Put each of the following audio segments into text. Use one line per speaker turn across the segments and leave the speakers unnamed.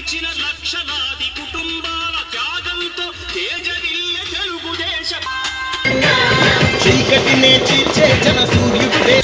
నిలిచిన లక్షలాది కుటుంబాల త్యాగంతో తేజరిల్లె తెలుగుదేశం చీకటినే చీల్చే జన సూర్యుడే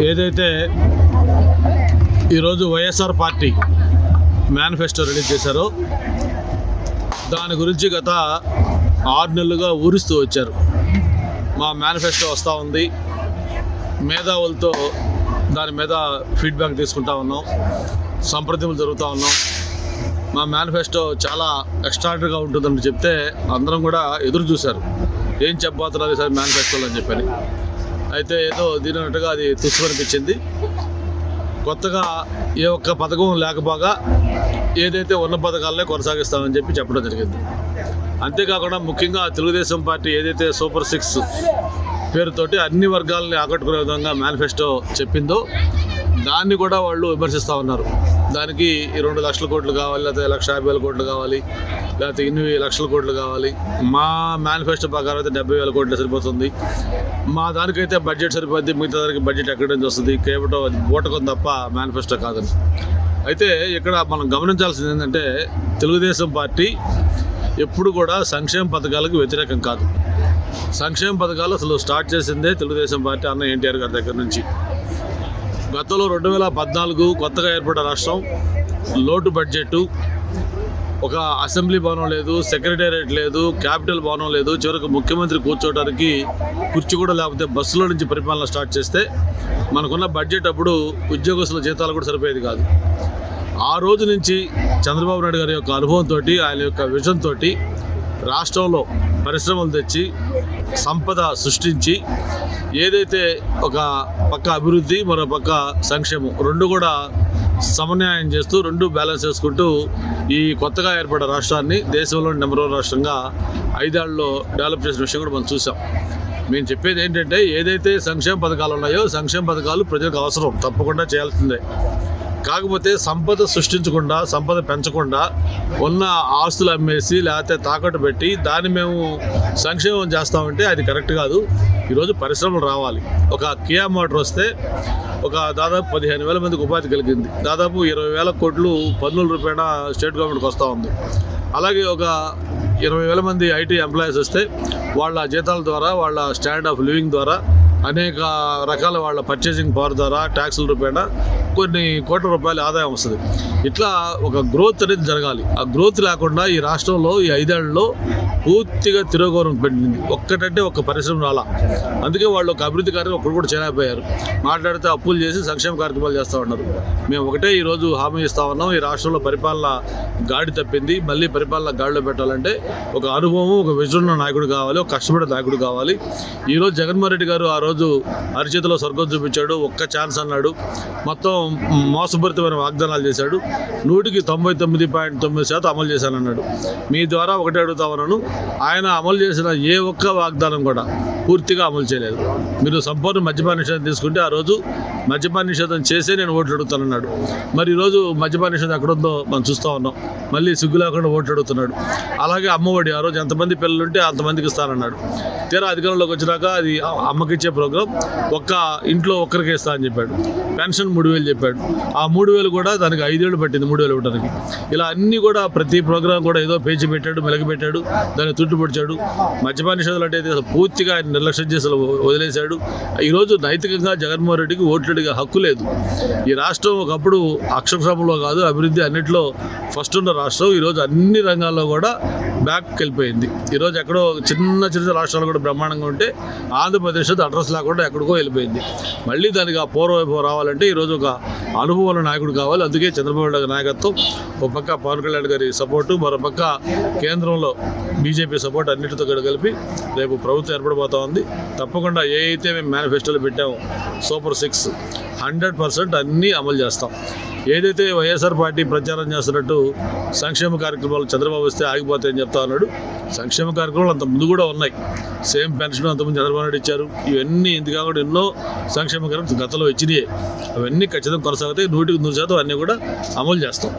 ఏదైతే ఈరోజు వైఎస్ఆర్ పార్టీ మేనిఫెస్టో రిలీజ్ చేశారో దాని గురించి గత 6 నెలలుగా ఊరిస్తూ వచ్చారు. మా మేనిఫెస్టో వస్తూ ఉంది, మేధావులతో దాని మీద ఫీడ్బ్యాక్ తీసుకుంటా ఉన్నాం, సంప్రదింపులు జరుగుతూ ఉన్నాం. మా మేనిఫెస్టో చాలా ఎక్స్ట్రాడనరీగా ఉంటుందని చెప్తే అందరం కూడా ఎదురు చూశారు, ఏం చెప్పబోతున్నారు సార్ మేనిఫెస్టోలో అని చెప్పని. అయితే ఏదో దీనినట్టుగా అది తుస్సు అనిపించింది. కొత్తగా ఏ ఒక్క పథకం లేకపోగా ఏదైతే ఉన్న పథకాలనే కొనసాగిస్తామని చెప్పడం జరిగింది. అంతేకాకుండా ముఖ్యంగా తెలుగుదేశం పార్టీ ఏదైతే సూపర్ 6 పేరుతోటి అన్ని వర్గాలని ఆకట్టుకునే విధంగా మేనిఫెస్టో చెప్పిందో దాన్ని కూడా వాళ్ళు విమర్శిస్తూ ఉన్నారు. దానికి 2 లక్షల కోట్లు కావాలి, లేకపోతే 1,50,000 కోట్లు కావాలి, లేకపోతే ఇన్ని లక్షల కోట్లు కావాలి. మా మేనిఫెస్టో ప్రకారం అయితే 70,000 కోట్లు సరిపోతుంది, మా దానికైతే బడ్జెట్ సరిపోద్ది, మిగతా దానికి బడ్జెట్ ఎక్కడి నుంచి వస్తుంది, కేవలం అది బూటకం తప్ప మేనిఫెస్టో కాదని. అయితే ఇక్కడ మనం గమనించాల్సింది ఏంటంటే తెలుగుదేశం పార్టీ ఎప్పుడు కూడా సంక్షేమ పథకాలకు వ్యతిరేకం కాదు. సంక్షేమ పథకాలు అసలు స్టార్ట్ చేసిందే తెలుగుదేశం పార్టీ అన్న ఎన్టీఆర్ గారి దగ్గర నుంచి. గతంలో 2014 కొత్తగా ఏర్పడిన రాష్ట్రం, లోటు బడ్జెట్, ఒక అసెంబ్లీ భవనం లేదు, సెక్రటేరియట్ లేదు, క్యాపిటల్ భవనం లేదు, చివరికి ముఖ్యమంత్రి కూర్చోవడానికి కుర్చీ కూడా లేకపోతే బస్సులో నుంచి పరిపాలన స్టార్ట్ చేస్తే మనకున్న బడ్జెట్ అప్పుడు ఉద్యోగస్తుల జీతాలు కూడా సరిపోయేది కాదు. ఆ రోజు నుంచి చంద్రబాబు నాయుడు గారి యొక్క అనుభవంతో, ఆయన యొక్క విజన్ తోటి రాష్ట్రంలో పరిశ్రమలు తెచ్చి సంపద సృష్టించి ఏదైతే ఒక పక్క అభివృద్ధి మరో పక్క సంక్షేమం రెండు కూడా సమన్వయం చేస్తూ రెండు బ్యాలెన్స్ చేసుకుంటూ ఈ కొత్తగా ఏర్పడిన రాష్ట్రాన్ని దేశంలో నెంబర్ 1 రాష్ట్రంగా 5 ఏళ్లలో డెవలప్ చేసిన విషయం కూడా మనం చూసాం. మేము చెప్పేది ఏంటంటే ఏదైతే సంక్షేమ పథకాలు ఉన్నాయో సంక్షేమ పథకాలు ప్రజలకు అవసరం, తప్పకుండా చేయాల్సిందే. కాకపోతే సంపద సృష్టించకుండా, సంపద పెంచకుండా ఉన్న ఆస్తులు అమ్మేసి లేకపోతే తాకట్టు పెట్టి దాన్ని మేము సంక్షేమం చేస్తామంటే అది కరెక్ట్ కాదు. ఈరోజు పరిశ్రమలు రావాలి. ఒక కియా మోటార్ వస్తే ఒక దాదాపు 15,000 మందికి ఉపాధి కలిగింది, దాదాపు 20,000 కోట్లు పన్నుల రూపేణా స్టేట్ గవర్నమెంట్కి వస్తూ ఉంది. అలాగే ఒక 20,000 మంది ఐటీ ఎంప్లాయీస్ వస్తే వాళ్ళ జీతాల ద్వారా, వాళ్ళ స్టాండర్డ్ ఆఫ్ లివింగ్ ద్వారా, అనేక రకాల వాళ్ళ పర్చేసింగ్ పవర్ ద్వారా, ట్యాక్సుల రూపేణా కొన్ని కోట్ల రూపాయల ఆదాయం వస్తుంది. ఇట్లా ఒక గ్రోత్ అనేది జరగాలి. ఆ గ్రోత్ లేకుండా ఈ రాష్ట్రంలో ఈ 5 ఏళ్లలో పూర్తిగా తిరోగమనం పెట్టింది. ఒక్కటంటే ఒక పరిశ్రమ రాలా. అందుకే వాళ్ళు ఒక అభివృద్ధి కార్యక్రమం ఒక్కరు కూడా చేయలేకపోయారు. మాట్లాడితే అప్పులు చేసి సంక్షేమ కార్యక్రమాలు చేస్తూ ఉన్నారు. మేము ఒకటే ఈరోజు హామీ ఇస్తా ఉన్నాం, ఈ రాష్ట్రంలో పరిపాలన గాడి తప్పింది, మళ్ళీ పరిపాలన గాడిలో పెట్టాలంటే ఒక అనుభవం, ఒక విజన్ ఉన్న నాయకుడు కావాలి, ఒక కష్టపడే నాయకుడు కావాలి. ఈరోజు జగన్మోహన్ రెడ్డి గారు ఆ రోజు అరిచేతిలో స్వర్గం చూపించాడు, ఒక్క ఛాన్స్ అన్నాడు. మొత్తం మోసపూరితమైన వాగ్దానాలు చేశాడు. 99.9% అమలు చేశానన్నాడు. మీ ద్వారా ఒకటే అడుగుతామన్నాను, ఆయన అమలు చేసిన ఏ ఒక్క వాగ్దానం కూడా పూర్తిగా అమలు చేయలేదు. మీరు సంపూర్ణ మద్యపాన నిషేధం తీసుకుంటే ఆ రోజు మద్యపాన నిషేధం చేసే నేను ఓట్లు అడుగుతానన్నాడు. మరి ఈరోజు మద్యపాన నిషేధం ఎక్కడుందో మనం చూస్తూ ఉన్నాం. మళ్ళీ సిగ్గు లేకుండా ఓట్లు అడుగుతున్నాడు. అలాగే అమ్మఒడి ఆ రోజు ఎంతమంది పిల్లలు ఉంటే అంతమందికి ఇస్తానన్నాడు. తీరా అధికారంలోకి వచ్చినాక అది అమ్మకిచ్చే ప్రోగ్రాం ఒక్క ఇంట్లో ఒక్కరికే ఇస్తా అని చెప్పాడు. పెన్షన్ 3,000 చెప్పాడు. ఆ 3,000 కూడా దానికి 5 ఏళ్ళు పట్టింది 3,000 ఇవ్వడానికి. ఇలా అన్నీ కూడా ప్రతి ప్రోగ్రాం కూడా ఏదో పేచి పెట్టాడు, మెలగి పెట్టాడు, దాన్ని తుట్టుపొడిచాడు. మద్యపాన నిషేధాలు అంటే అసలు పూర్తిగా ఆయన నిర్లక్ష్యం చేసి వదిలేశాడు. ఈరోజు నైతికంగా జగన్మోహన్ రెడ్డికి ఓట్లడిగా హక్కు లేదు. ఈ రాష్ట్రం ఒకప్పుడు అక్షరశంలో కాదు, అభివృద్ధి అన్నింటిలో ఫస్ట్ ఉన్న రాష్ట్రం ఈరోజు అన్ని రంగాల్లో కూడా బ్యాక్కి వెళ్ళిపోయింది. ఈరోజు ఎక్కడో చిన్న చిన్న రాష్ట్రాలు కూడా బ్రహ్మాండంగా ఉంటే ఆంధ్రప్రదేశ్ అడ్రస్ లేకుండా ఎక్కడికో వెళ్ళిపోయింది. మళ్ళీ దానికి ఆ పూర్వవైభవం రావాలంటే ఈరోజు ఒక అనుభవం నాయకుడు కావాలి. అందుకే చంద్రబాబు నాయుడు నాయకత్వం, ఒక పక్క పవన్ కళ్యాణ్ గారి సపోర్టు, మరో పక్క కేంద్రంలో బీజేపీ సపోర్ట్ అన్నిటితో కలిపి రేపు ప్రభుత్వం ఏర్పడబోతా ఉంది. తప్పకుండా ఏ అయితే మేము మేనిఫెస్టోలో పెట్టామో సూపర్ 6 100% అన్నీ అమలు చేస్తాం. ఏదైతే వైఎస్ఆర్ పార్టీ ప్రచారం చేస్తున్నట్టు సంక్షేమ కార్యక్రమాలు చంద్రబాబు వస్తే ఆగిపోతాయని చెప్తా ఉన్నాడు. సంక్షేమ కార్యక్రమాలు అంత ముందు కూడా ఉన్నాయి. సేమ్ పెన్షన్ అంతకుముందు చంద్రబాబు నాయుడు ఇచ్చారు. ఇవన్నీ ఇంత కాకుండా ఎన్నో సంక్షేమ కార్యక్రమాలు గతంలో ఇచ్చినాయి. అవన్నీ ఖచ్చితంగా కొనసాగుతాయి. 100% అన్నీ కూడా అమలు చేస్తాం.